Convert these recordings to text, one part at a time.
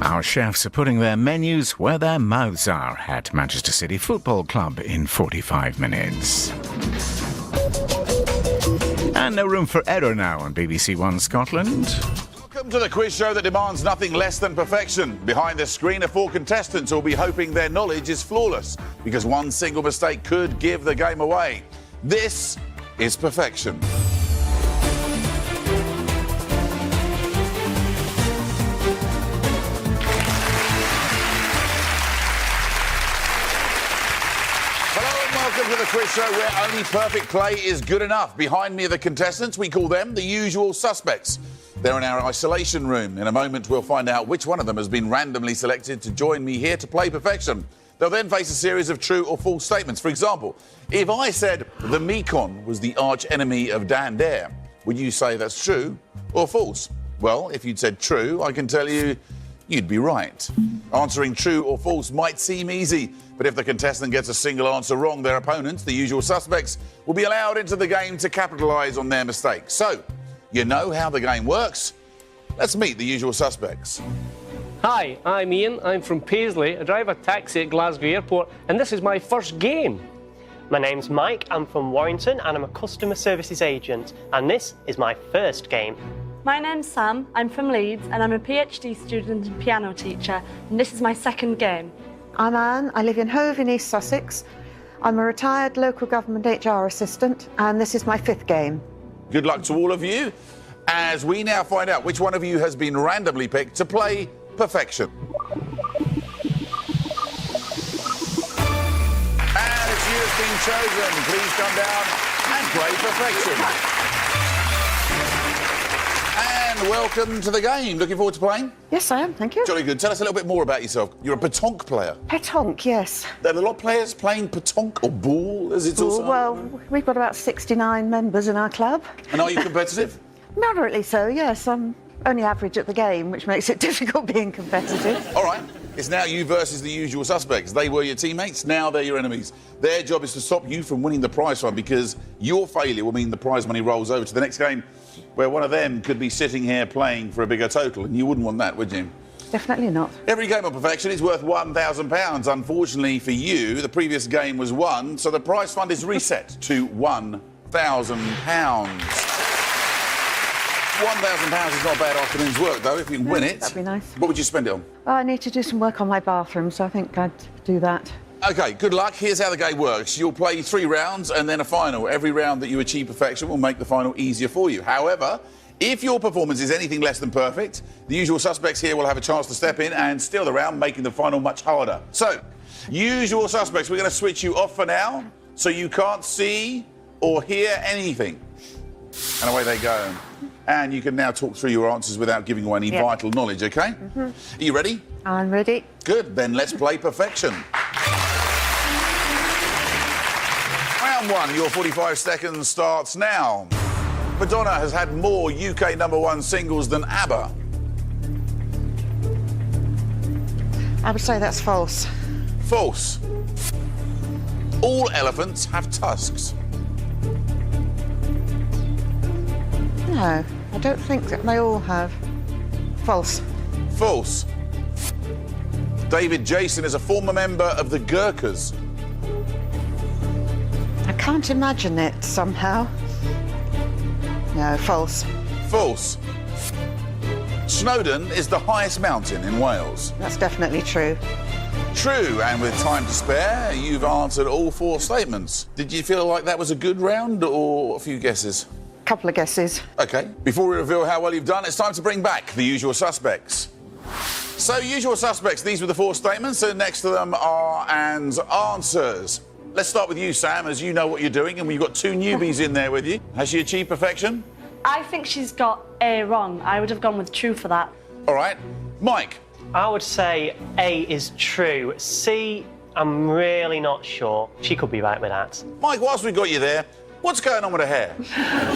Our chefs are putting their menus where their mouths are at Manchester City Football Club in 45 minutes. And no room for error now on BBC One Scotland. Welcome to the quiz show that demands nothing less than perfection. Behind the screen are 4 contestants who will be hoping their knowledge is flawless, because one single mistake could give the game away. This is perfection. Welcome to the quiz show where only perfect play is good enough. Behind me are the contestants. We call them the usual suspects. They're in our isolation room. In a moment, we'll find out which one of them has been randomly selected to join me here to play perfection. They'll then face a series of true or false statements. For example, if I said the Mekong was the arch enemy of Dan Dare, would you say that's true or false? Well, if you'd said true, I can tell you you'd be right. Answering true or false might seem easy, but if the contestant gets a single answer wrong, their opponents, the usual suspects, will be allowed into the game to capitalise on their mistake. So, you know how the game works. Let's meet the usual suspects. Hi, I'm Ian. I'm from Paisley. I drive a taxi at Glasgow Airport, and this is my first game. My name's Mike. I'm from Warrington, and I'm a customer services agent, and this is my first game. My name's Sam, I'm from Leeds and I'm a PhD student and piano teacher, and this is my second game. I'm Anne, I live in Hove in East Sussex. I'm a retired local government HR assistant and this is my 5th game. Good luck to all of you as we now find out which one of you has been randomly picked to play perfection. And if you have been chosen, please come down and play perfection. And welcome to the game. Looking forward to playing? Yes, I am, thank you. Jolly good. Tell us a little bit more about yourself. You're a pétanque player. Pétanque, yes. There are a lot of players playing pétanque or ball, as it's also. Well, we've got about 69 members in our club. And are you competitive? Moderately so, yes. I'm only average at the game, which makes it difficult being competitive. All right. It's now you versus the usual suspects. They were your teammates, now they're your enemies. Their job is to stop you from winning the prize fund, because your failure will mean the prize money rolls over to the next game, where one of them could be sitting here playing for a bigger total, and you wouldn't want that, would you? Definitely not. Every game of perfection is worth £1,000. Unfortunately for you, the previous game was won, so the prize fund is reset to £1,000. £1,000 is not a bad afternoon's work, though, if you can win it. That'd be nice. What would you spend it on? Well, I need to do some work on my bathroom, so I think I'd do that. OK, good luck. Here's how the game works. You'll play 3 rounds and then a final. Every round that you achieve perfection will make the final easier for you. However, if your performance is anything less than perfect, the usual suspects here will have a chance to step in and steal the round, making the final much harder. So, usual suspects, we're going to switch you off for now, so you can't see or hear anything. And away they go. And you can now talk through your answers without giving away any vital knowledge, OK? Are you ready? I'm ready. Good, then let's play perfection. Round 1, your 45 seconds starts now. Madonna has had more UK #1 singles than ABBA. I would say that's false. False. All elephants have tusks. No, I don't think that they all have. False. False. David Jason is a former member of the Gurkhas. I can't imagine it somehow. No, false. False. Snowdon is the highest mountain in Wales. That's definitely true. True, and with time to spare, you've answered all 4 statements. Did you feel like that was a good round or a few guesses? Couple of guesses. OK, before we reveal how well you've done, it's time to bring back the usual suspects. So, usual suspects, these were the 4 statements, and next to them are Anne's answers. Let's start with you, Sam, as you know what you're doing, and we've got 2 newbies in there with you. Has she achieved perfection? I think she's got A wrong. I would have gone with true for that. All right. Mike? I would say A is true. C, I'm really not sure. She could be right with that. Mike, whilst we've got you there, what's going on with her hair?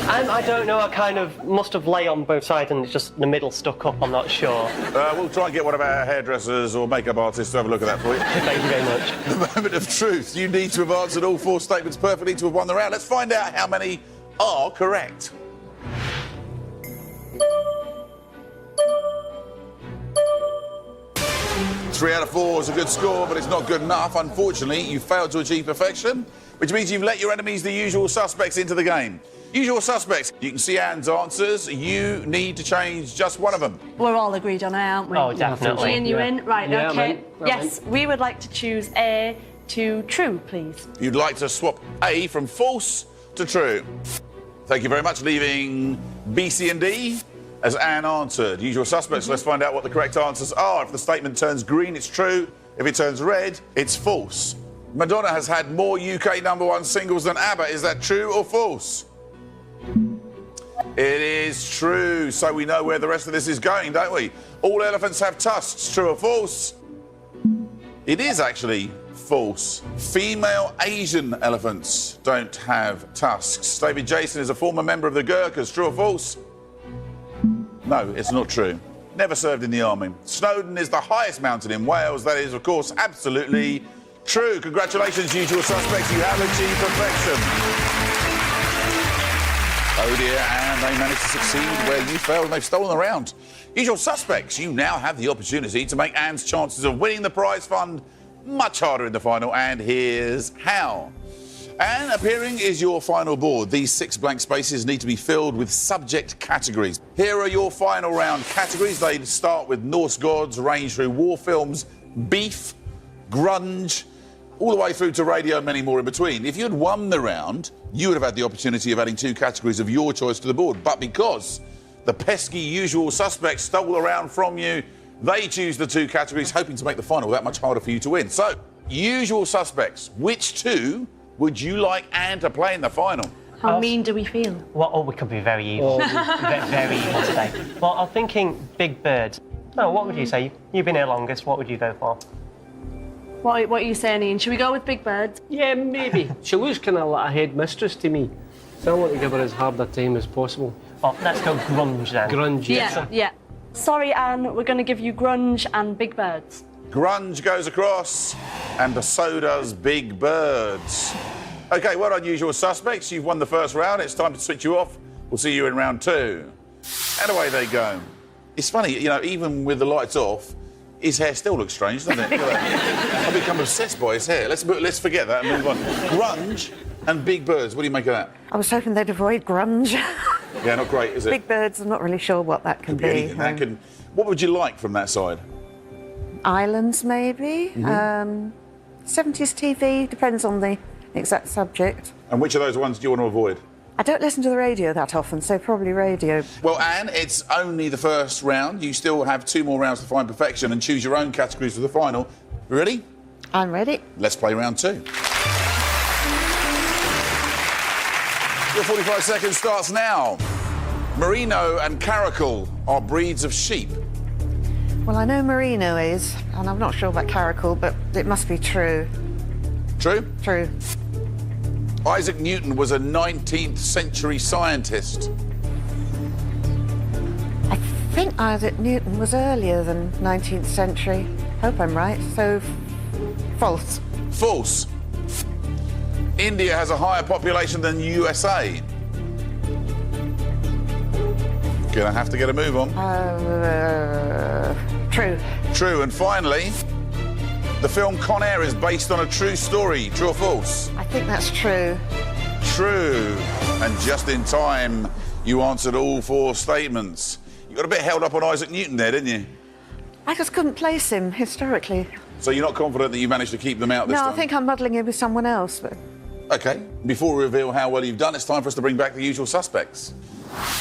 I don't know. I kind of must have lay on both sides and it's just the middle stuck up. I'm not sure. We'll try and get one of our hairdressers or makeup artists to have a look at that for you. Thank you very much. The moment of truth. You need to have answered all 4 statements perfectly to have won the round. Let's find out how many are correct. 3 out of 4 is a good score, but it's not good enough. Unfortunately, you failed to achieve perfection, which means you've let your enemies, the usual suspects, into the game. Usual suspects. You can see Anne's answers. You need to change just one of them. We're all agreed on it, aren't we? Oh, definitely. Ian, you in? Right, Yeah, okay. I'm in. Yes, we would like to choose A to true, please. You'd like to swap A from false to true. Thank you very much. Leaving B, C and D as Anne answered. Usual suspects. Let's find out what the correct answers are. If the statement turns green, it's true. If it turns red, it's false. Madonna has had more UK #1 singles than ABBA. Is that true or false? It is true. So we know where the rest of this is going, don't we? All elephants have tusks. True or false? It is actually false. Female Asian elephants don't have tusks. David Jason is a former member of the Gurkhas. True or false? No, it's not true. Never served in the army. Snowdon is the highest mountain in Wales. That is, of course, absolutely true. Congratulations, usual suspects. You have achieved perfection. Oh dear, and they managed to succeed where you failed and they've stolen around. Usual suspects, you now have the opportunity to make Anne's chances of winning the prize fund much harder in the final, and here's how. Anne, appearing is your final board. These 6 blank spaces need to be filled with subject categories. Here are your final round categories. They start with Norse gods, range through war films, beef, grunge, all the way through to radio and many more in between. If you had won the round, you would have had the opportunity of adding 2 categories of your choice to the board. But because the pesky usual suspects stole the round from you, they choose the 2 categories, hoping to make the final that much harder for you to win. So, usual suspects, which 2 would you like Anne to play in the final? How mean do we feel? Well, oh, we could be very evil. Very evil today. Well, I'm thinking Big Bird. No, what would you say? You've been here longest. What would you go for? What are you saying, Ian? Should we go with Big Bird? Yeah, maybe. She looks kind of like a headmistress to me. So I want to give her as hard a time as possible. Well, let's go grunge then. Grunge, Yeah. Sorry, Anne, we're going to give you Grunge and Big Birds. Grunge goes across, and so does Big Birds. OK, well done, usual suspects. You've won the first round. It's time to switch you off. We'll see you in round 2. And away they go. It's funny, you know, even with the lights off, his hair still looks strange, doesn't it? I've become obsessed by his hair. Let's forget that and move on. Grunge and Big Birds, what do you make of that? I was hoping they'd avoid grunge. Yeah, not great, is it? Big Birds, I'm not really sure what that can be. Anything. What would you like from that side? Islands, maybe. 70s TV, depends on the exact subject. And which of those ones do you want to avoid? I don't listen to the radio that often, so probably radio. Well, Anne, it's only the first round. You still have 2 more rounds to find perfection and choose your own categories for the final. Ready? I'm ready. Let's play round 2. Your 45 seconds starts now. Merino and Caracal are breeds of sheep. Well, I know Merino is, and I'm not sure about Caracal, but it must be true. True? True. Isaac Newton was a 19th century scientist. I think Isaac Newton was earlier than 19th century. Hope I'm right. So, false. False. India has a higher population than USA. Gonna have to get a move on. True. True. And finally, the film Con Air is based on a true story. True or false? I think that's true. True. And just in time, you answered all 4 statements. You got a bit held up on Isaac Newton there, didn't you? I just couldn't place him historically. So you're not confident that you managed to keep them out this time? No, I think I'm muddling him with someone else. But... OK. Before we reveal how well you've done, it's time for us to bring back the usual suspects.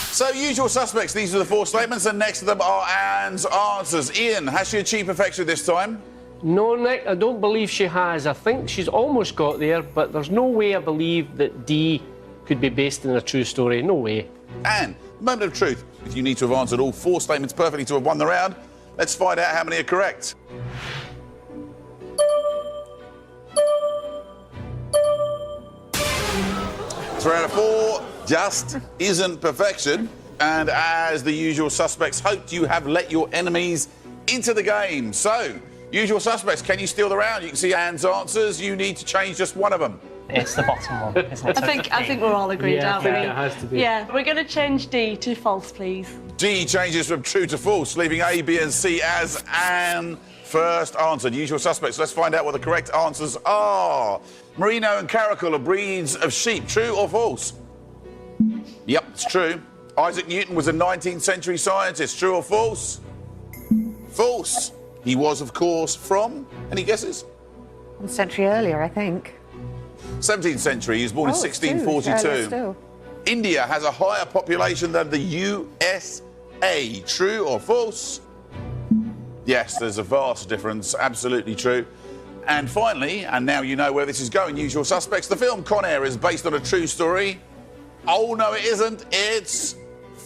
So, usual suspects, these are the 4 statements, and next to them are Anne's answers. Ian, has she achieved perfection this time? No, Nick, I don't believe she has. I think she's almost got there, but there's no way I believe that D could be based in a true story. No way. Anne, moment of truth. If you need to have answered all 4 statements perfectly to have won the round, let's find out how many are correct. Three out of 4 just isn't perfection. And as the usual suspects hoped, you have let your enemies into the game. So, usual suspects, can you steal the round? You can see Anne's answers. You need to change just one of them. It's the bottom one, isn't it? I think we're all agreed, Yeah, I aren't think we? it has to be. Yeah, we're going to change D to false, please. D changes from true to false, leaving A, B and C as and first answered. Usual suspects. Let's find out what the correct answers are. Merino and Caracal are breeds of sheep. True or false? Yep, it's true. Isaac Newton was a 19th century scientist. True or false? False. He was, of course, from... Any guesses? A century earlier, I think. 17th century. He was born in Oh, it's huge, earlier 1642. still. India has a higher population than the USA. True or false? Yes, there's a vast difference. Absolutely true. And finally, and now you know where this is going, Usual Suspects, the film Con Air is based on a true story. Oh, no, it isn't. It's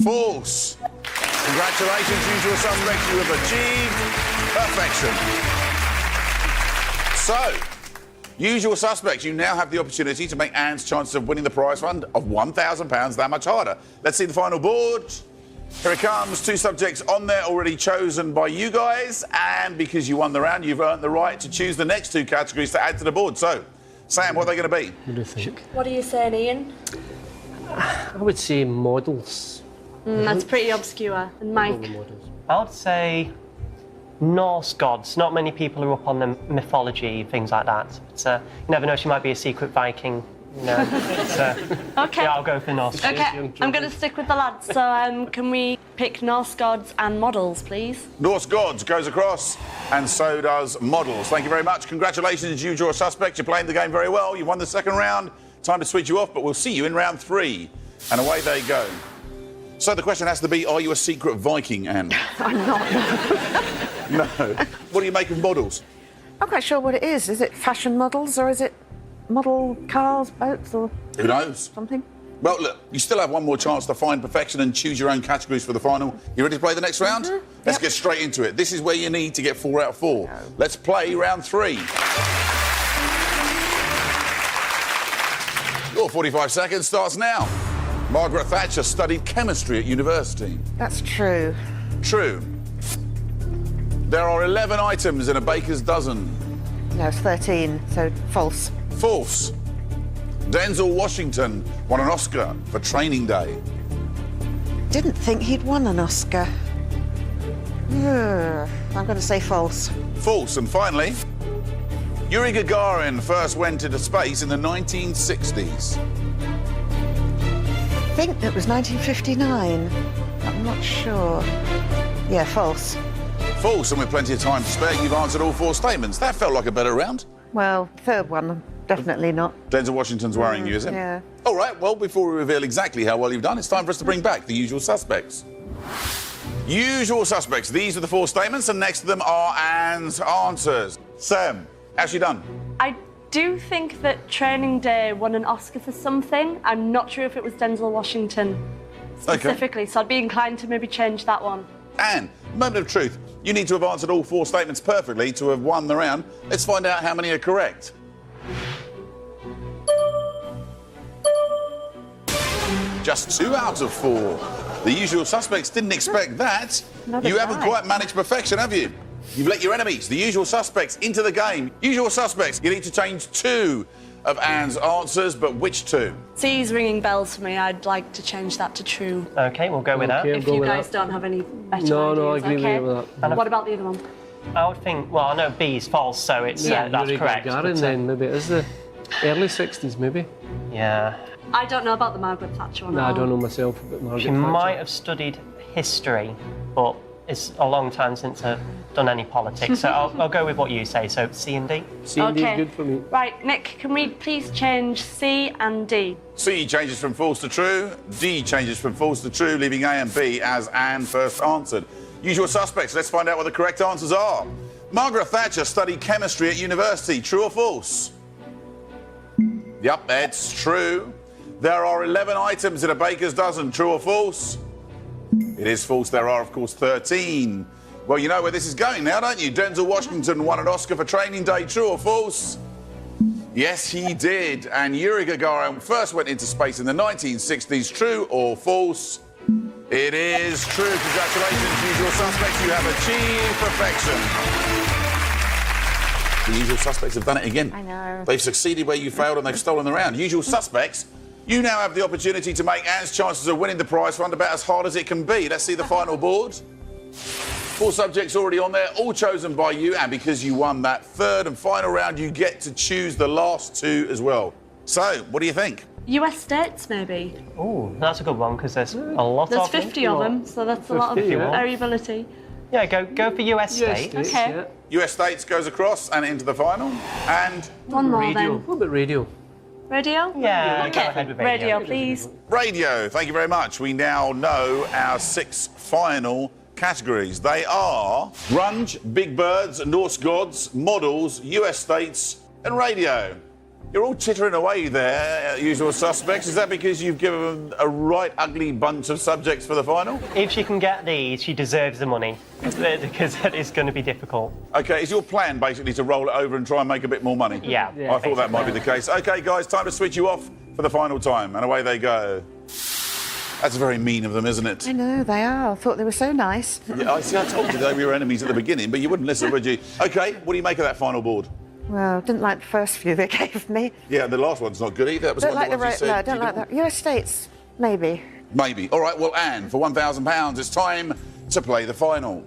false. Congratulations, Usual Suspects. You have achieved perfection. So, Usual Suspects, you now have the opportunity to make Anne's chances of winning the prize fund of £1,000 that much harder. Let's see the final board. Here it comes. 2 subjects on there already chosen by you guys. And because you won the round, you've earned the right to choose the next 2 categories to add to the board. So, Sam, what are they going to be? What do you think? What are you saying, Ian? I would say models. That's pretty obscure. And Mike? Models. I would say Norse gods. Not many people are up on the mythology, things like that. But, you never know, she might be a secret Viking. You know. Okay. Yeah, I'll go for Norse. Okay, I'm going to stick with the lads. So can we pick Norse gods and models, please? Norse gods goes across, and so does models. Thank you very much. Congratulations, Usual Suspects. You're playing the game very well. You won the second round. Time to switch you off, but we'll see you in round 3. And away they go. So the question has to be, are you a secret Viking, Anne? I'm not. No. What do you make of models? I'm quite sure what it is. Is it fashion models or is it model cars, boats or Who knows? something? Well, look, you still have one more chance to find perfection and choose your own categories for the final. You ready to play the next round? Let's get straight into it. This is where you need to get 4 out of 4. Let's play round 3. Your 45 seconds starts now. Margaret Thatcher studied chemistry at university. That's true. True. There are 11 items in a baker's dozen. No, it's 13, so false. False. Denzel Washington won an Oscar for Training Day. Didn't think he'd won an Oscar. I'm going to say false. False. And finally, Yuri Gagarin first went into space in the 1960s. I think it was 1959. I'm not sure. Yeah, false. False, and with plenty of time to spare, you've answered all 4 statements. That felt like a better round. Well, third one, definitely not. Denzel Washington's worrying you, is it? Yeah. All right, well, before we reveal exactly how well you've done, it's time for us to bring back the Usual Suspects. Usual Suspects. These are the 4 statements, and next to them are Anne's answers. Sam, how's she done? I do think that Training Day won an Oscar for something. I'm not sure if it was Denzel Washington specifically, so I'd be inclined to maybe change that one. Anne, moment of truth. You need to have answered all 4 statements perfectly to have won the round. Let's find out how many are correct. Just 2 out of 4. The Usual Suspects didn't expect that. Another You haven't tie. quite managed perfection, have you? You've let your enemies, the Usual Suspects, into the game. Usual Suspects, you need to change 2 of Anne's answers, but which 2? C's ringing bells for me. I'd like to change that to true. Okay, we'll go with that. Okay. If go you with guys that. don't have any better No, I ideas, agree okay? with you with that. What about the other one? I would think, well, I know B's false, so it's that's Yuri correct. Gagarin, but, then maybe it is the early 60s, maybe. Yeah. I don't know about the Margaret Thatcher one. No, I don't know myself about Margaret She Thatcher. might have studied history, but it's a long time since I've done any politics. So I'll go with what you say. So C and D. C and D Okay. is good for me. Right, Nick, can we please change C and D? C changes from false to true. D changes from false to true, leaving A and B as Anne first answered. Usual Suspects, let's find out what the correct answers are. Margaret Thatcher studied chemistry at university. True or false? Yep, it's true. There are 11 items in a baker's dozen. True or false? It is false. There are, of course, 13. Well, you know where this is going now, don't you? Denzel Washington won an Oscar for Training Day. True or false? Yes, he did. And Yuri Gagarin first went into space in the 1960s. True or false? It is true. Congratulations, Usual Suspects. You have achieved perfection. The Usual Suspects have done it again. I know. They've succeeded where you failed and they've stolen the round. Usual Suspects, you now have the opportunity to make Anne's chances of winning the prize fund about as hard as it can be. Let's see the final board. 4 subjects already on there, all chosen by you, and because you won that third and final round, you get to choose the last 2 as well. So, what do you think? US states, maybe. Oh, that's a good one because there's a lot There's of them. 50 of them, so that's a lot of 50, yeah. variability. Yeah, go for US states. Okay. Yeah. US States goes across and into the final. And One more Radio. then. What about radio? Radio? Yeah, Okay. go ahead with radio. Radio, please. radio, thank you very much. We now know our 6 final categories. They are grunge, big birds, Norse gods, models, US states, and radio. You're all tittering away there, Usual Suspects. Is that because you've given them a right ugly bunch of subjects for the final? If she can get these, she deserves the money because it's going to be difficult. OK, is your plan basically to roll it over and try and make a bit more money? Yeah. I thought that might be the case. OK, guys, time to switch you off for the final time. And away they go. That's very mean of them, isn't it? I know, they are. I thought they were so nice. Yeah, I told you they were your enemies at the beginning, but you wouldn't listen, would you? OK, what do you make of that final board? Well, didn't like the first few they gave me. Yeah, the last one's not good either. That was Don't one like of the ones you said. no, I don't like that. US states, maybe. Maybe. All right, well, Anne, for £1,000, it's time to play the final.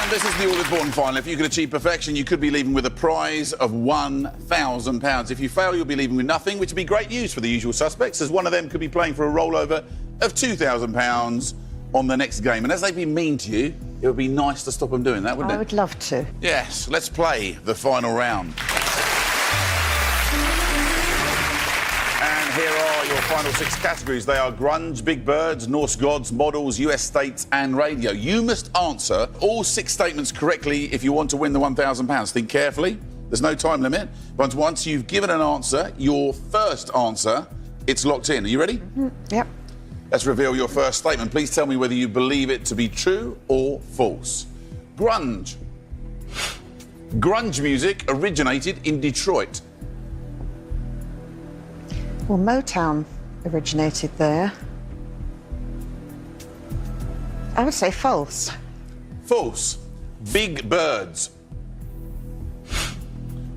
And this is the all-important final. If you could achieve perfection, you could be leaving with a prize of £1,000. If you fail, you'll be leaving with nothing, which would be great news for the Usual Suspects, as one of them could be playing for a rollover of £2,000 on the next game. And as they've been mean to you, it would be nice to stop them doing that, wouldn't I it? would love to. Yes, let's play the final round. And here are your final 6 categories. They are grunge, big birds, Norse gods, models, US states, and radio. You must answer all 6 statements correctly if you want to win the £1,000. Think carefully. There's no time limit. But once you've given an answer, your first answer, it's locked in. Are you ready? Yep. Let's reveal your first statement. Please tell me whether you believe it to be true or false. Grunge. Grunge music originated in Detroit. Well, Motown originated there. I would say false. False. Big birds.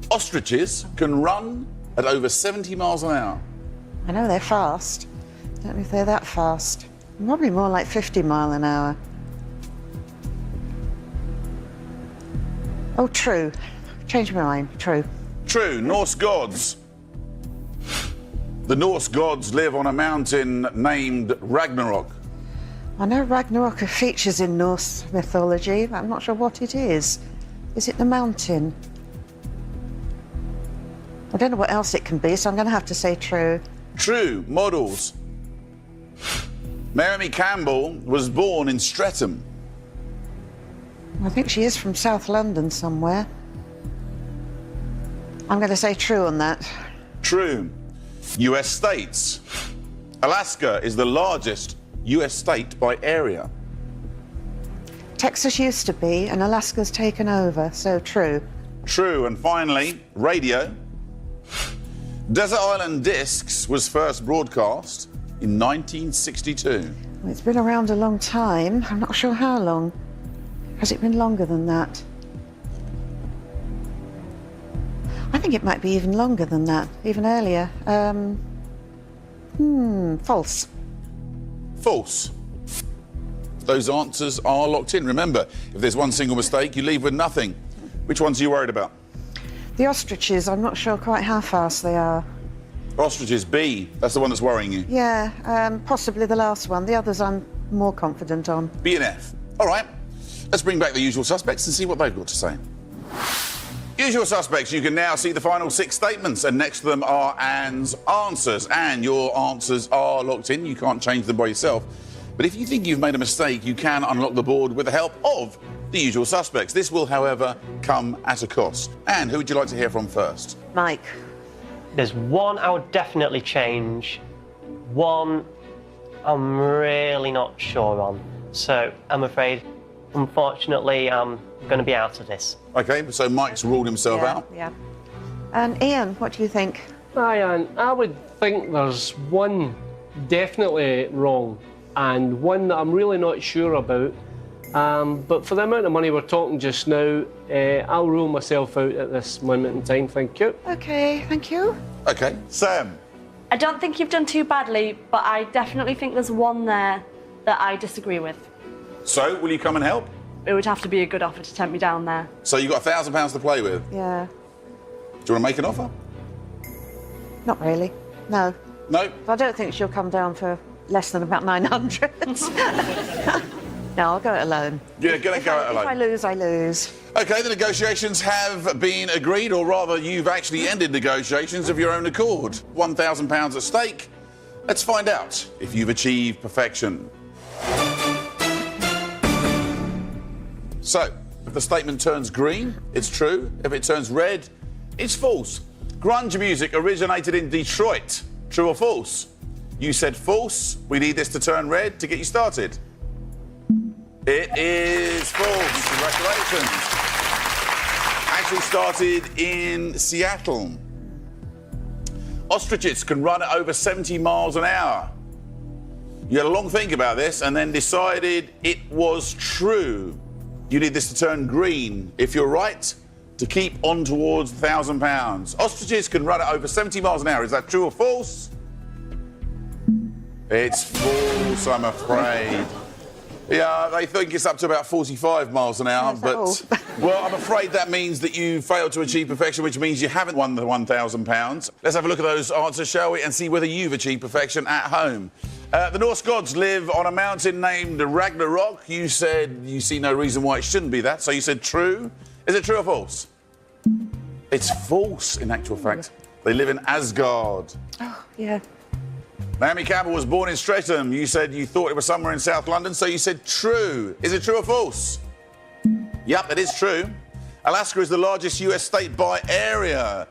Ostriches can run at over 70 miles an hour. I know they're fast. Don't know if they're that fast. Probably more like 50 mile an hour. Oh, true. Change my mind. True. True. Norse gods. The Norse gods live on a mountain named Ragnarok. I know Ragnarok features in Norse mythology, but I'm not sure what it is. Is it the mountain? I don't know what else it can be, so I'm going to have to say true. True. Models. Naomi Campbell was born in Streatham. I think she is from South London somewhere. I'm going to say true on that. True. US states. Alaska is the largest US state by area. Texas used to be, and Alaska's taken over, so true. True. And finally, radio. Desert Island Discs was first broadcast in 1962. Well, it's been around a long time. I'm not sure how long. Has it been longer than that? I think it might be even longer than that, even earlier. False. False. Those answers are locked in. Remember, if there's one single mistake, you leave with nothing. Which ones are you worried about? The ostriches, I'm not sure quite how fast they are. Ostriches, B. That's the one that's worrying you. Yeah, possibly the last one. The others I'm more confident on. B and F. All right. Let's bring back the Usual Suspects and see what they've got to say. Usual Suspects, you can now see the final 6 statements, and next to them are Anne's answers. Anne, your answers are locked in. You can't change them by yourself. But if you think you've made a mistake, you can unlock the board with the help of the Usual Suspects. This will, however, come at a cost. Anne, who would you like to hear from first? Mike. There's one I would definitely change. One I'm really not sure on. So I'm afraid, unfortunately, I'm going to be out of this. OK, so Mike's ruled himself out. Yeah. And Ian, what do you think? Aye, I would think there's one definitely wrong and one that I'm really not sure about. But for the amount of money we're talking just now, I'll rule myself out at this moment in time, thank you. OK, thank you. OK, Sam. I don't think you've done too badly, but I definitely think there's one there that I disagree with. So, will you come and help? It would have to be a good offer to tempt me down there. So you've got £1,000 to play with. Yeah. Do you want to make an offer? Not really. No. No? I don't think she'll come down for less than about 900. No, I'll go it alone. You're going to go it alone. If I lose, I lose. OK, the negotiations have been agreed, or rather, you've actually ended negotiations of your own accord. £1,000 at stake. Let's find out if you've achieved perfection. So, if the statement turns green, it's true. If it turns red, it's false. Grunge music originated in Detroit. True or false? You said false. We need this to turn red to get you started. It is false. Congratulations. Actually started in Seattle. Ostriches can run at over 70 miles an hour. You had a long think about this and then decided it was true. You need this to turn green. If you're right, to keep on towards £1,000. Ostriches can run at over 70 miles an hour. Is that true or false? It's false, I'm afraid. Yeah, they think it's up to about 45 miles an hour, but... Well, I'm afraid that means that you failed to achieve perfection, which means you haven't won the £1,000. Let's have a look at those answers, shall we, and see whether you've achieved perfection at home. The Norse gods live on a mountain named Ragnarok. You said you see no reason why it shouldn't be that, so you said true. Is it true or false? It's false, in actual fact. They live in Asgard. Oh, yeah. Naomi Campbell was born in Streatham. You said you thought it was somewhere in South London, so you said true. Is it true or false? Yep, it is true. Alaska is the largest US state by area.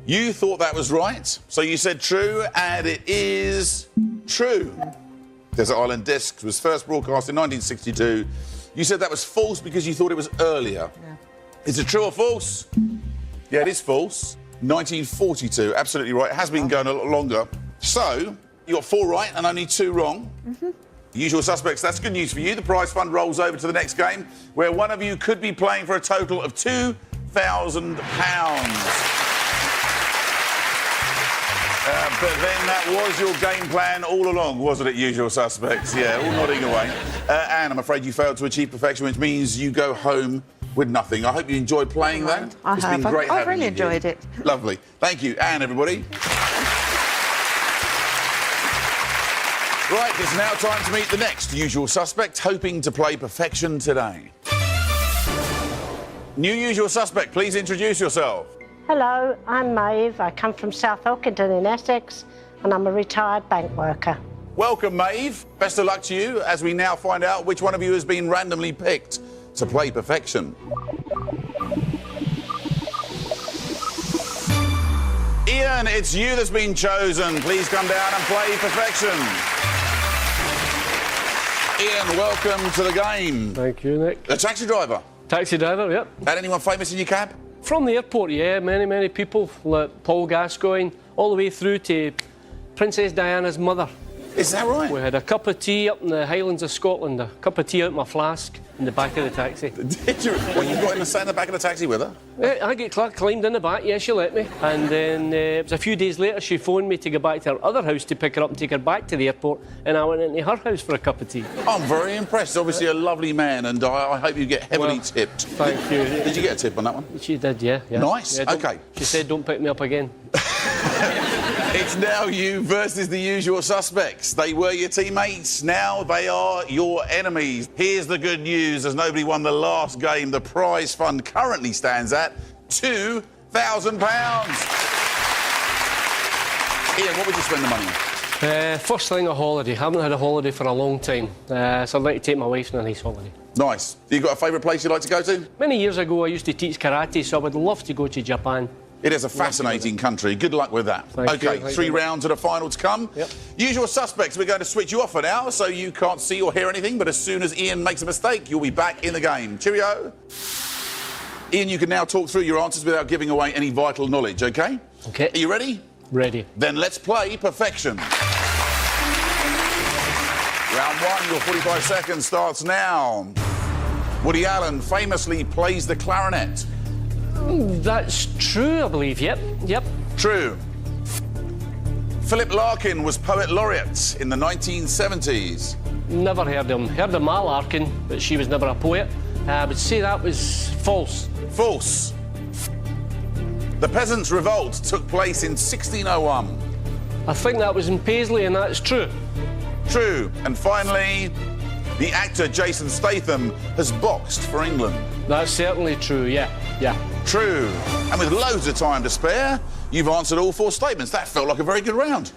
You thought that was right, so you said true, and it is true. Desert Island Discs was first broadcast in 1962. You said that was false because you thought it was earlier. Yeah. Is it true or false? Yeah, it is false. 1942, absolutely right. It has been going a lot longer. So, you got 4 right and only 2 wrong. Usual suspects, that's good news for you. The prize fund rolls over to the next game, where one of you could be playing for a total of £2,000. But then that was your game plan all along, wasn't it, usual suspects? Yeah, all nodding away. Anne, I'm afraid you failed to achieve perfection, which means you go home with nothing. I hope you enjoyed playing that. It's been great having you. I've really enjoyed it. Lovely. Thank you, Anne, everybody. Right, it's now time to meet the next usual suspect, hoping to play perfection today. New usual suspect, please introduce yourself. Hello, I'm Maeve. I come from South Ockenden in Essex, and I'm a retired bank worker. Welcome, Maeve. Best of luck to you as we now find out which one of you has been randomly picked to play perfection. Ian, it's you that's been chosen. Please come down and play perfection. Ian, welcome to the game. Thank you, Nick. A taxi driver? Taxi driver, yep. Had anyone famous in your cab? From the airport, yeah, many people, like Paul Gascoigne, all the way through to Princess Diana's mother. Is that right? We had a cup of tea up in the Highlands of Scotland, a cup of tea out my flask in the back of the taxi. Did you? Well, you got in sat in the back of the taxi with her? I climbed in the back, yeah, she let me. And then it was a few days later she phoned me to go back to her other house to pick her up and take her back to the airport, and I went into her house for a cup of tea. I'm very impressed. Obviously a lovely man, and I hope you get heavily tipped. Thank you. Did you get a tip on that one? She did, yeah. Nice, yeah, OK. She said don't pick me up again. It's now you versus the usual suspects. They were your teammates, now they are your enemies. Here's the good news, as nobody won the last game, the prize fund currently stands at £2,000. Ian, what would you spend the money on? First thing, a holiday. I haven't had a holiday for a long time, so I'd like to take my wife on a nice holiday. Nice. You got a favourite place you'd like to go to? Many years ago I used to teach karate, so I would love to go to Japan. It is a fascinating country. Good luck with that. OK, 3 rounds of the final to come. Yep. Usual suspects, we're going to switch you off for now, so you can't see or hear anything, but as soon as Ian makes a mistake, you'll be back in the game. Cheerio. Ian, you can now talk through your answers without giving away any vital knowledge, OK? OK. Are you ready? Ready. Then let's play perfection. Round 1, your 45 seconds starts now. Woody Allen famously plays the clarinet. That's true, I believe. Yep. True. Philip Larkin was Poet Laureate in the 1970s. Never heard of him. Heard of Ma Larkin, but she was never a poet. I would say that was false. False. The Peasants' Revolt took place in 1601. I think that was in Paisley, and that's true. True. And finally, the actor Jason Statham has boxed for England. That's certainly true, yeah. True. And with loads of time to spare, you've answered all 4 statements. That felt like a very good round.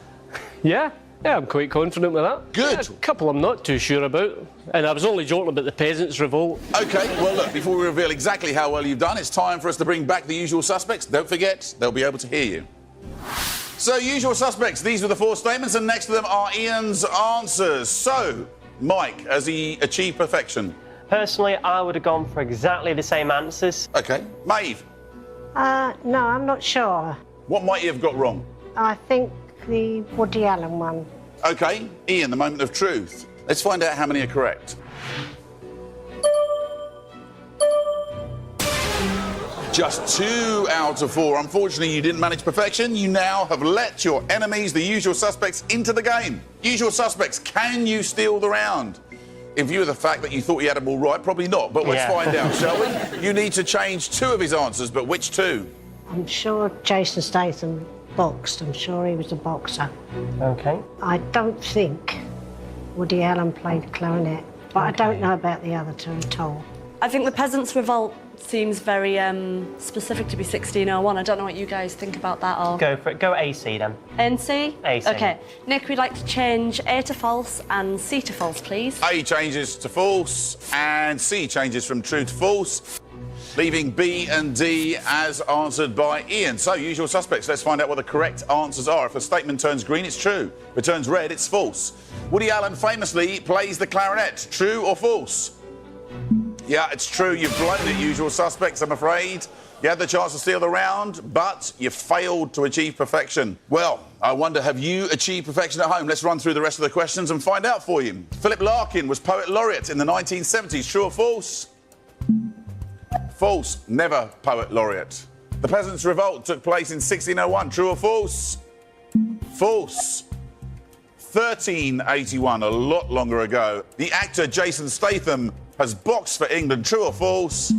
Yeah, I'm quite confident with that. Good. Yeah, a couple I'm not too sure about. And I was only joking about the Peasants' Revolt. OK, well, look, before we reveal exactly how well you've done, it's time for us to bring back the usual suspects. Don't forget, they'll be able to hear you. So, usual suspects, these were the 4 statements, and next to them are Ian's answers. So, Mike, has he achieved perfection? Personally, I would have gone for exactly the same answers. OK. Maeve, No, I'm not sure. what might you have got wrong? I think the Woody Allen one. OK, Ian, the moment of truth. Let's find out how many are correct. Just 2 out of 4. Unfortunately, you didn't manage perfection. You now have let your enemies, the usual suspects, into the game. Usual suspects, can you steal the round? In view of the fact that you thought you had them all right, probably not. But let's find out, shall we? You need to change 2 of his answers, but which 2? I'm sure Jason Statham boxed. I'm sure he was a boxer. OK. I don't think Woody Allen played clarinet, but I don't know about the other 2 at all. I think the Peasants' Revolt seems very specific to be 1601. I don't know what you guys think about that or... Go for it. Go AC then. NC? AC. OK. Nick, we'd like to change A to false and C to false, please. A changes to false and C changes from true to false, leaving B and D as answered by Ian. So, usual suspects, let's find out what the correct answers are. If a statement turns green, it's true. If it turns red, it's false. Woody Allen famously plays the clarinet. True or false? Yeah, it's true. You've blown it, usual suspects, I'm afraid. You had the chance to steal the round, but you failed to achieve perfection. Well, I wonder, have you achieved perfection at home? Let's run through the rest of the questions and find out for you. Philip Larkin was Poet Laureate in the 1970s. True or false? False. Never Poet Laureate. The Peasants' Revolt took place in 1601. True or false? False. 1381, a lot longer ago. The actor Jason Statham has boxed for England. True or false?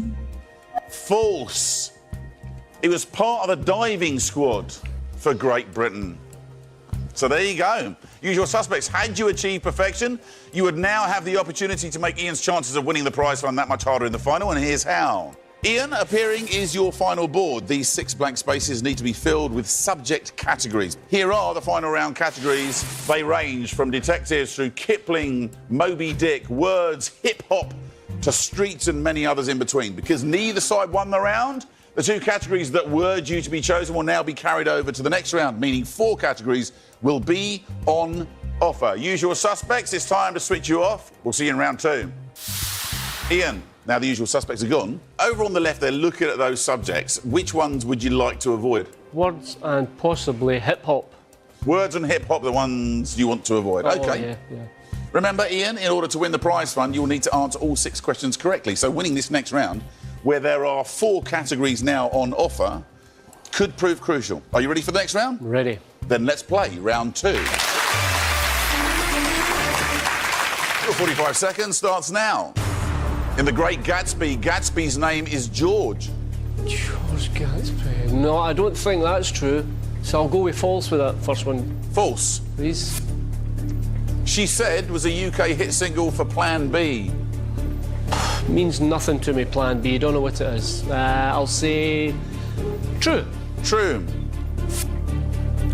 False. He was part of the diving squad for Great Britain. So there you go. Usual suspects. Had you achieved perfection, you would now have the opportunity to make Ian's chances of winning the prize fund that much harder in the final, and here's how. Ian, appearing is your final board. These 6 blank spaces need to be filled with subject categories. Here are the final round categories. They range from detectives through Kipling, Moby Dick, words, hip-hop, to streets and many others in between. Because neither side won the round, the 2 categories that were due to be chosen will now be carried over to the next round, meaning 4 categories will be on offer. Usual suspects, it's time to switch you off. We'll see you in round 2. Ian, now the usual suspects are gone. Over on the left, they're looking at those subjects. Which ones would you like to avoid? Words and possibly hip-hop. Words and hip-hop, the ones you want to avoid. OK. Yeah. Remember, Ian, in order to win the prize fund, you'll need to answer all 6 questions correctly. So winning this next round, where there are 4 categories now on offer, could prove crucial. Are you ready for the next round? Ready. Then let's play round 2. Your 45 seconds starts now. In The Great Gatsby, Gatsby's name is George. George Gatsby. No, I don't think that's true. So I'll go with false with that first one. False. Please. She Said was a UK hit single for Plan B. Means nothing to me, Plan B. Don't know what it is. I'll say true. True.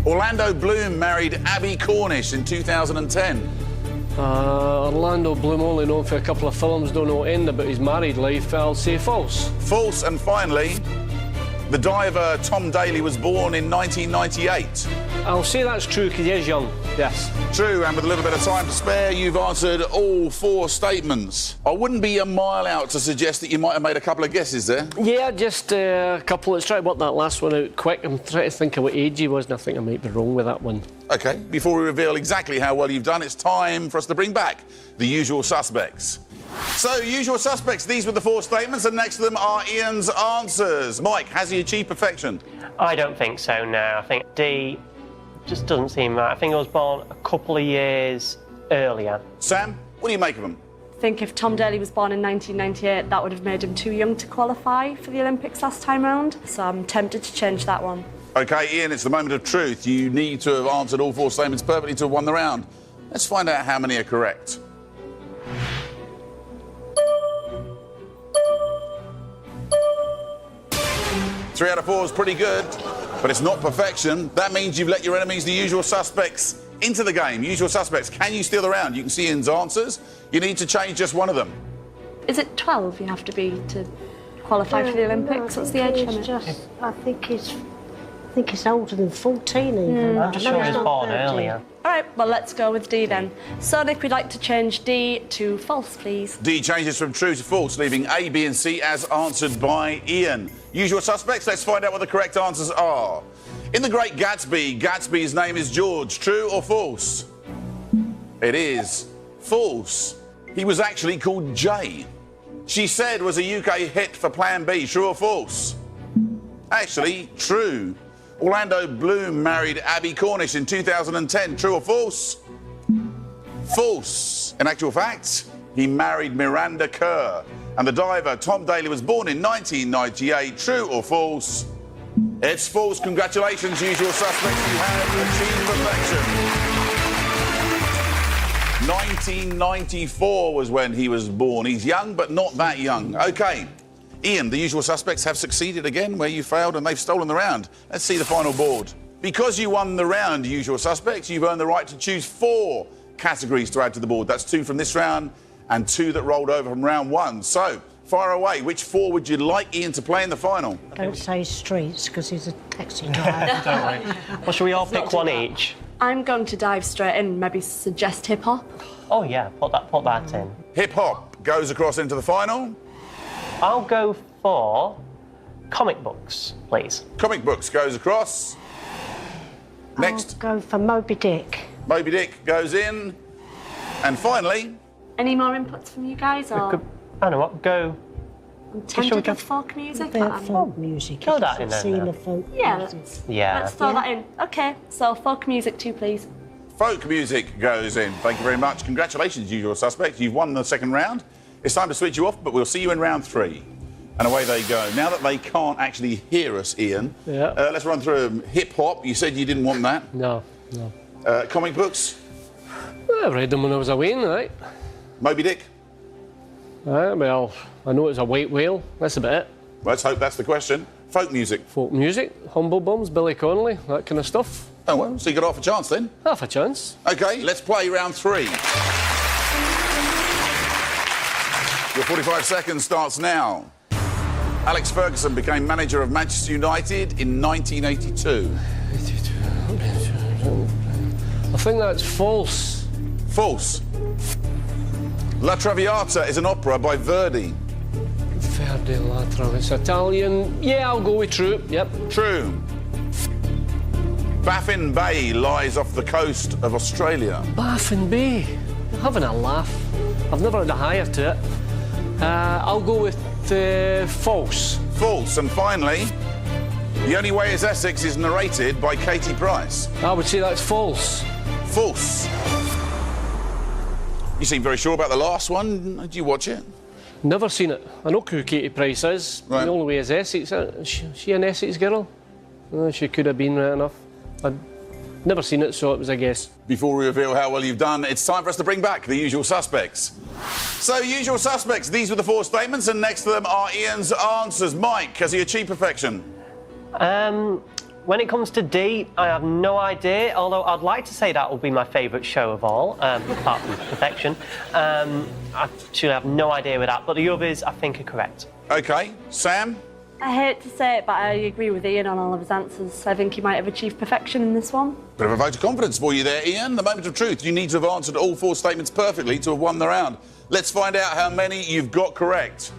Orlando Bloom married Abby Cornish in 2010. Orlando Bloom only known for a couple of films, don't know anything about his married life. I'll say false. False. And finally, the diver Tom Daley was born in 1998. I'll say that's true because he is young, yes. True, and with a little bit of time to spare, you've answered all 4 statements. I wouldn't be a mile out to suggest that you might have made a couple of guesses there. Yeah, just a couple. Let's try to work that last one out quick. I'm trying to think of what age he was, and I think I might be wrong with that one. OK, before we reveal exactly how well you've done, it's time for us to bring back the usual suspects. So, usual suspects, these were the 4 statements, and next to them are Ian's answers. Mike, has he achieved perfection? I don't think so, no. I think D just doesn't seem right. I think he was born a couple of years earlier. Sam, what do you make of them? I think if Tom Daley was born in 1998, that would have made him too young to qualify for the Olympics last time round. So I'm tempted to change that one. OK, Ian, it's the moment of truth. You need to have answered all 4 statements perfectly to have won the round. Let's find out how many are correct. Three out of 4 is pretty good, but it's not perfection. That means you've let your enemies, the usual suspects, into the game. Usual suspects, can you steal the round? You can see Ian's answers. You need to change just one of them. Is it 12 you have to be to qualify for the Olympics? What's the age limit? I think it's older than 14 even. I'm just sure he was born earlier. All right, well, let's go with D then. So, Nick, we'd like to change D to false, please. D changes from true to false, leaving A, B and C as answered by Ian. Usual suspects, let's find out what the correct answers are. In The Great Gatsby, Gatsby's name is George. True or false? It is false. He was actually called Jay. She Said was a UK hit for Plan B. True or false? Actually, true. Orlando Bloom married Abby Cornish in 2010. True or false? False. In actual fact, he married Miranda Kerr. And the diver Tom Daley was born in 1998. True or false? It's false. Congratulations, usual suspects. You have achieved perfection. 1994 was when he was born. He's young, but not that young. OK. Ian, the usual suspects have succeeded again where you failed and they've stolen the round. Let's see the final board. Because you won the round, usual suspects, you've earned the right to choose 4 categories to add to the board. That's 2 from this round and 2 that rolled over from round 1. So, fire away. Which 4 would you like Ian to play in the final? Don't say streets, because he's a taxi driver. Don't worry. Well, shall we all pick one each? I'm going to dive straight in, maybe suggest hip-hop. Oh, yeah, put that in. Hip-hop goes across into the final. I'll go for comic books, please. Comic books goes across. Next, I'll go for Moby Dick. Moby Dick goes in. And finally, Any more inputs from you guys? Or I don't know what, go. I'm tempted with folk music. A bit but of I'm- folk music. Throw If that you've in seen there. the folk Yeah, music. Yeah. let's throw that in. OK, so folk music too, please. folk music goes in. Thank you very much. Congratulations, usual suspects. You've won the second round. It's time to switch you off, but we'll see you in round 3. And away they go. Now that they can't actually hear us, Ian, let's run through them. Hip-hop, you said you didn't want that. No, no. Comic books, I read them when I was away, right? Moby Dick. Well, I know it's a white whale. That's about it. Let's hope that's the question. Folk music. Folk music, Humble Bums, Billy Connolly, that kind of stuff. Oh, well, so you got half a chance then. Half a chance. OK, let's play round 3. Your 45 seconds starts now. Alex Ferguson became manager of Manchester United in 1982. I think that's false. False. La Traviata is an opera by Verdi. Verdi Latra, it's Italian. Yeah, I'll go with true. Yep. True. Baffin Bay lies off the coast of Australia. Baffin Bay. Having a laugh. I've never had a hire to it. I'll go with false. False. And finally, The Only Way Is Essex is narrated by Katie Price. I would say that's false. False. You seem very sure about the last one. Did you watch it? Never seen it. I know who Katie Price is. Right. The Only Way Is Essex. She an Essex girl? She could have been right enough. I'd never seen it, so it was a guess. Before we reveal how well you've done, it's time for us to bring back the usual suspects. So, usual suspects, these were the 4 statements, and next to them are Ian's answers. Mike, has he achieved perfection? When it comes to D, I have no idea, although I'd like to say that will be my favourite show of all, apart from Perfection. I actually have no idea with that, but the others I think are correct. OK. Sam? I hate to say it, but I agree with Ian on all of his answers. I think he might have achieved perfection in this one. Bit of a vote of confidence for you there, Ian. The moment of truth. You need to have answered all 4 statements perfectly to have won the round. Let's find out how many you've got correct.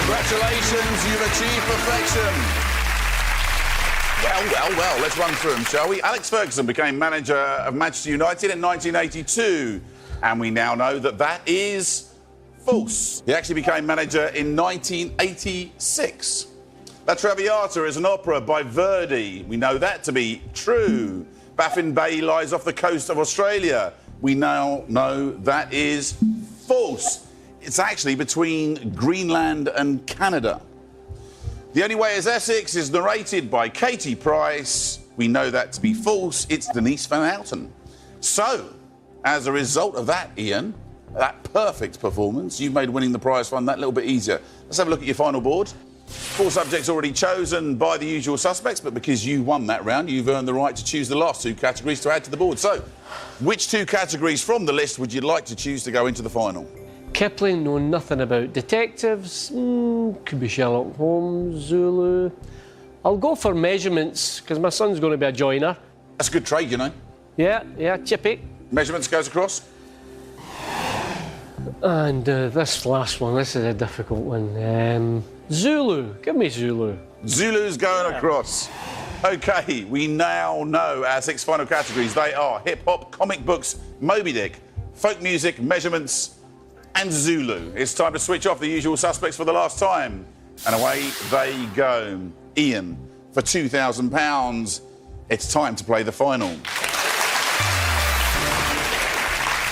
Congratulations, you've achieved perfection. Well, let's run through them, shall we? Alex Ferguson became manager of Manchester United in 1982, and we now know that that is false. He actually became manager in 1986. La Traviata is an opera by Verdi. We know that to be true. Baffin Bay lies off the coast of Australia. We now know that is false. It's actually between Greenland and Canada. The Only Way is Essex is narrated by Katie Price. We know that to be false. It's Denise Van Houten. So, as a result of that, Ian, that perfect performance, you've made winning the prize fund that little bit easier. Let's have a look at your final board. 4 subjects already chosen by the usual suspects, but because you won that round, you've earned the right to choose the last 2 categories to add to the board. So, which 2 categories from the list would you like to choose to go into the final? Kipling, know nothing about detectives. Could be Sherlock Holmes, Zulu. I'll go for measurements, because my son's going to be a joiner. That's a good trade, you know. Yeah, chippy. Measurements goes across. And this last one, this is a difficult one. Zulu, give me Zulu. Zulu's going across. OK, we now know our 6 final categories. They are hip-hop, comic books, Moby Dick, folk music, measurements, and Zulu. It's time to switch off the usual suspects for the last time. And away they go. Ian, for £2,000, it's time to play the final.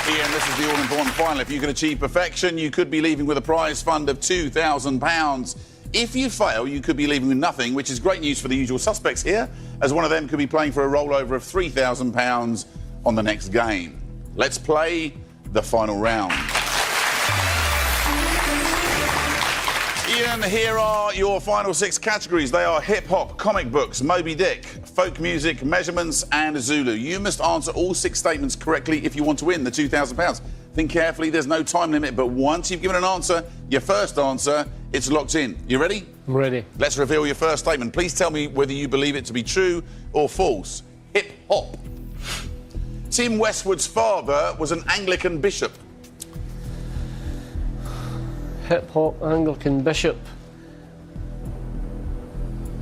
Ian, this is the all-important final. If you can achieve perfection, you could be leaving with a prize fund of £2,000. If you fail, you could be leaving with nothing, which is great news for the usual suspects here, as one of them could be playing for a rollover of £3,000 on the next game. Let's play the final round. Ian, here are your final 6 categories. They are hip-hop, comic books, Moby Dick, folk music, measurements, and Zulu. You must answer all 6 statements correctly if you want to win the £2,000. Think carefully, there's no time limit, but once you've given an answer, your first answer, it's locked in. You ready? I'm ready. Let's reveal your first statement. Please tell me whether you believe it to be true or false. Hip-hop. Tim Westwood's father was an Anglican bishop. Hip-hop Anglican bishop.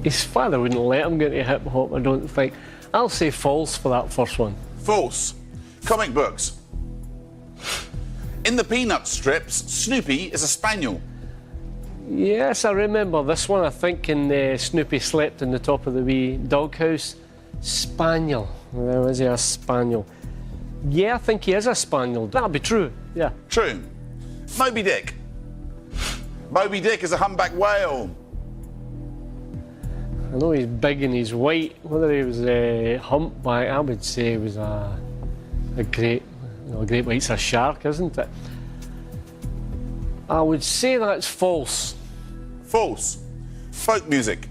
His father wouldn't let him get into hip-hop, I don't think. I'll say false for that first one. False. Comic books. In the Peanut strips, Snoopy is a spaniel. Yes, I remember this one. I think in Snoopy slept in the top of the wee doghouse. Spaniel. Where is he? A spaniel. Yeah, I think he is a spaniel. That'll be true, yeah. True. Moby Dick. Moby Dick is a humpback whale. I know he's big and he's white. Whether he was a humpback, I would say he was a great white's a shark, isn't it? I would say that's false. False. Folk music.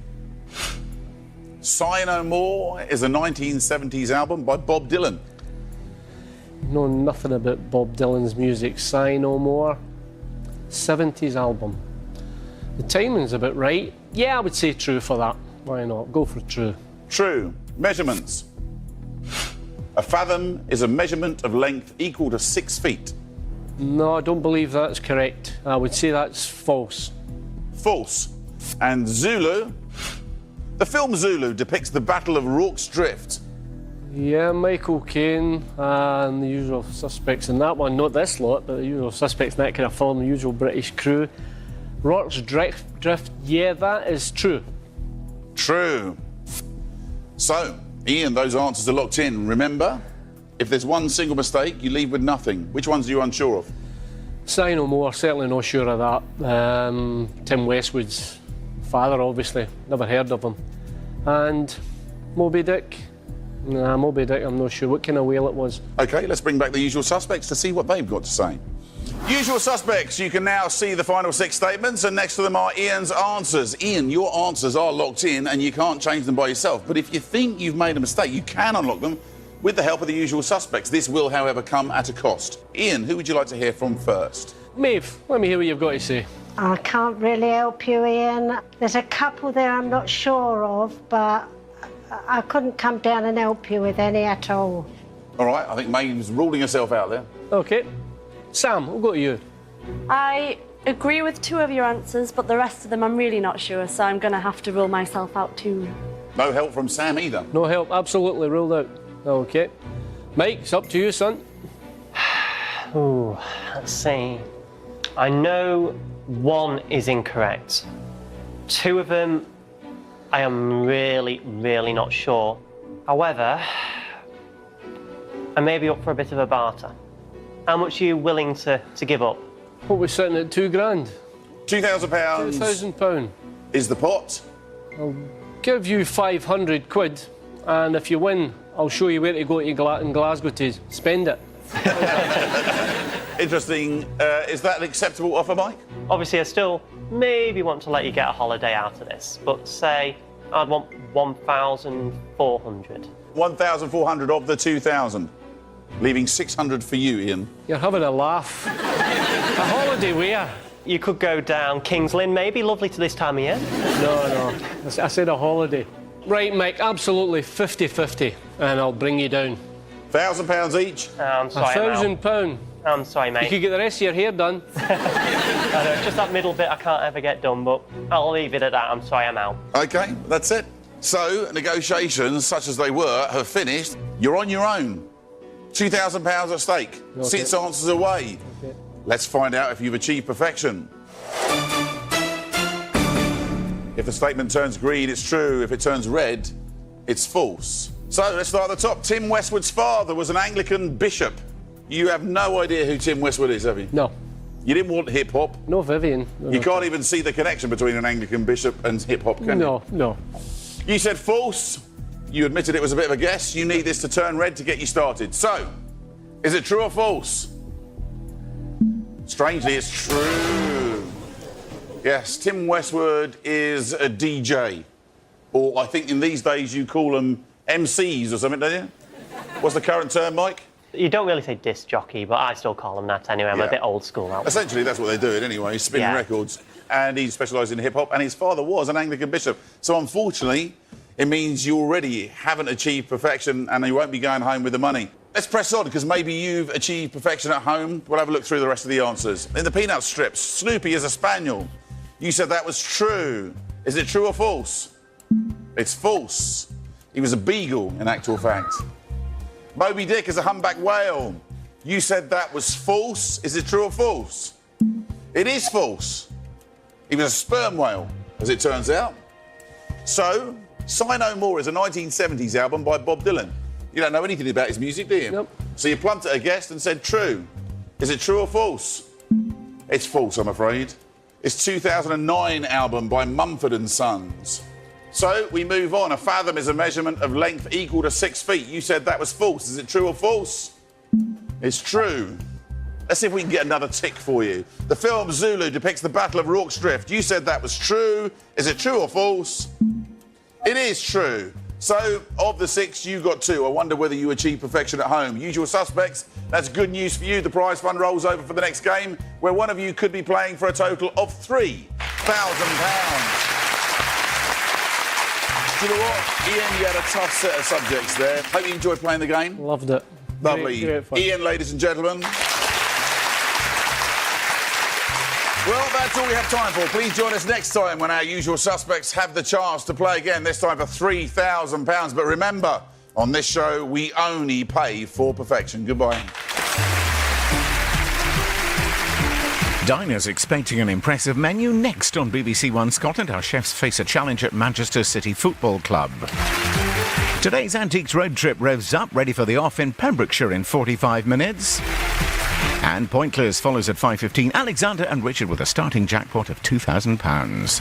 Sigh No More is a 1970s album by Bob Dylan. Know nothing about Bob Dylan's music. Sigh No More. 70s album. The timing's a bit right. Yeah, I would say true for that. Why not? Go for true. True. Measurements. A fathom is a measurement of length equal to 6 feet. No, I don't believe that's correct. I would say that's false. False. And Zulu. The film Zulu depicts the Battle of Rorke's Drift. Yeah, Michael Caine and the usual suspects in that one. Not this lot, but the usual suspects in that kind of film, the usual British crew. Rorke's Drift, yeah, that is true. True. So, Ian, those answers are locked in. Remember, if there's one single mistake, you leave with nothing. Which ones are you unsure of? Sigh No More, certainly not sure of that. Tim Westwood's father, obviously, never heard of him. And Moby Dick. Nah, Moby Dick, I'm not sure what kind of whale it was. OK, let's bring back the usual suspects to see what they've got to say. Usual suspects, you can now see the final 6 statements, and next to them are Ian's answers. Ian, your answers are locked in and you can't change them by yourself. But if you think you've made a mistake, you can unlock them with the help of the usual suspects. This will, however, come at a cost. Ian, who would you like to hear from first? Maeve, let me hear what you've got to say. I can't really help you, Ian. There's a couple there I'm not sure of, but I couldn't come down and help you with any at all. All right, I think Maeve's ruling herself out there. OK. Sam, we'll go to you. I agree with 2 of your answers, but the rest of them I'm really not sure, so I'm going to have to rule myself out too. No help from Sam either. No help, absolutely ruled out. OK. Mike, it's up to you, son. Ooh, let's see. I know 1 is incorrect. 2 of them, I am really, really not sure. However, I may be up for a bit of a barter. How much are you willing to give up? What, we're sitting at £2,000? £2,000 £2,000. is the pot. I'll give you 500 quid, and if you win, I'll show you where to go to in Glasgow to spend it. Interesting. Is that an acceptable offer, Mike? Obviously, I still maybe want to let you get a holiday out of this, but say I'd want 1,400. 1,400 of the 2,000. Leaving 600 for you, Ian. You're having a laugh. A holiday where? You could go down King's Lynn, maybe. Lovely to this time of year. No. I said a holiday. Right, Mike, absolutely 50-50, and I'll bring you down. £1,000 each. I'm sorry, £1,000. I'm sorry, mate. You could get the rest of your hair done. I know, it's just that middle bit I can't ever get done, but I'll leave it at that. I'm sorry, I'm out. OK, that's it. So, negotiations, such as they were, have finished. You're on your own. £2,000 at stake. Okay. 6 answers away. Okay. Let's find out if you've achieved perfection. If the statement turns green, it's true. If it turns red, it's false. So let's start at the top. Tim Westwood's father was an Anglican bishop. You have no idea who Tim Westwood is, have you? No. You didn't want hip-hop. No, Vivian. No, You can't even see the connection between an Anglican bishop and hip-hop, can you? No. You said false. You admitted it was a bit of a guess. You need this to turn red to get you started. So, is it true or false? Strangely, it's true. Yes, Tim Westwood is a DJ. Or I think in these days you call them MCs or something, don't you? What's the current term, Mike? You don't really say disc jockey, but I still call them that anyway. I'm a bit old school now. Essentially, that's what they're doing anyway, spinning records. And he specialised in hip-hop, and his father was an Anglican bishop. So, unfortunately, it means you already haven't achieved perfection and you won't be going home with the money. Let's press on, because maybe you've achieved perfection at home. We'll have a look through the rest of the answers. In the Peanut strips, Snoopy is a spaniel. You said that was true. Is it true or false? It's false. He was a beagle, in actual fact. Moby Dick is a humpback whale. You said that was false. Is it true or false? It is false. He was a sperm whale, as it turns out. So, Sigh No More is a 1970s album by Bob Dylan. You don't know anything about his music, do you? Nope. So you plumped at a guest and said true. Is it true or false? It's false, I'm afraid. It's 2009 album by Mumford & Sons. So we move on. A fathom is a measurement of length equal to 6 feet. You said that was false. Is it true or false? It's true. Let's see if we can get another tick for you. The film Zulu depicts the Battle of Rorke's Drift. You said that was true. Is it true or false? It is true. So, of the 6, you got 2. I wonder whether you achieved perfection at home. Usual suspects, that's good news for you. The prize fund rolls over for the next game, where one of you could be playing for a total of £3,000. Do you know what? Ian, you had a tough set of subjects there. Hope you enjoyed playing the game. Loved it. Lovely. Great fun. Ian, ladies and gentlemen. Well, that's all we have time for. Please join us next time when our usual suspects have the chance to play again, this time for £3,000. But remember, on this show, we only pay for perfection. Goodbye. Diners expecting an impressive menu. Next on BBC One Scotland, our chefs face a challenge at Manchester City Football Club. Today's Antiques Road Trip revs up, ready for the off in Pembrokeshire in 45 minutes. And Pointless follows at 5:15. Alexander and Richard with a starting jackpot of £2,000.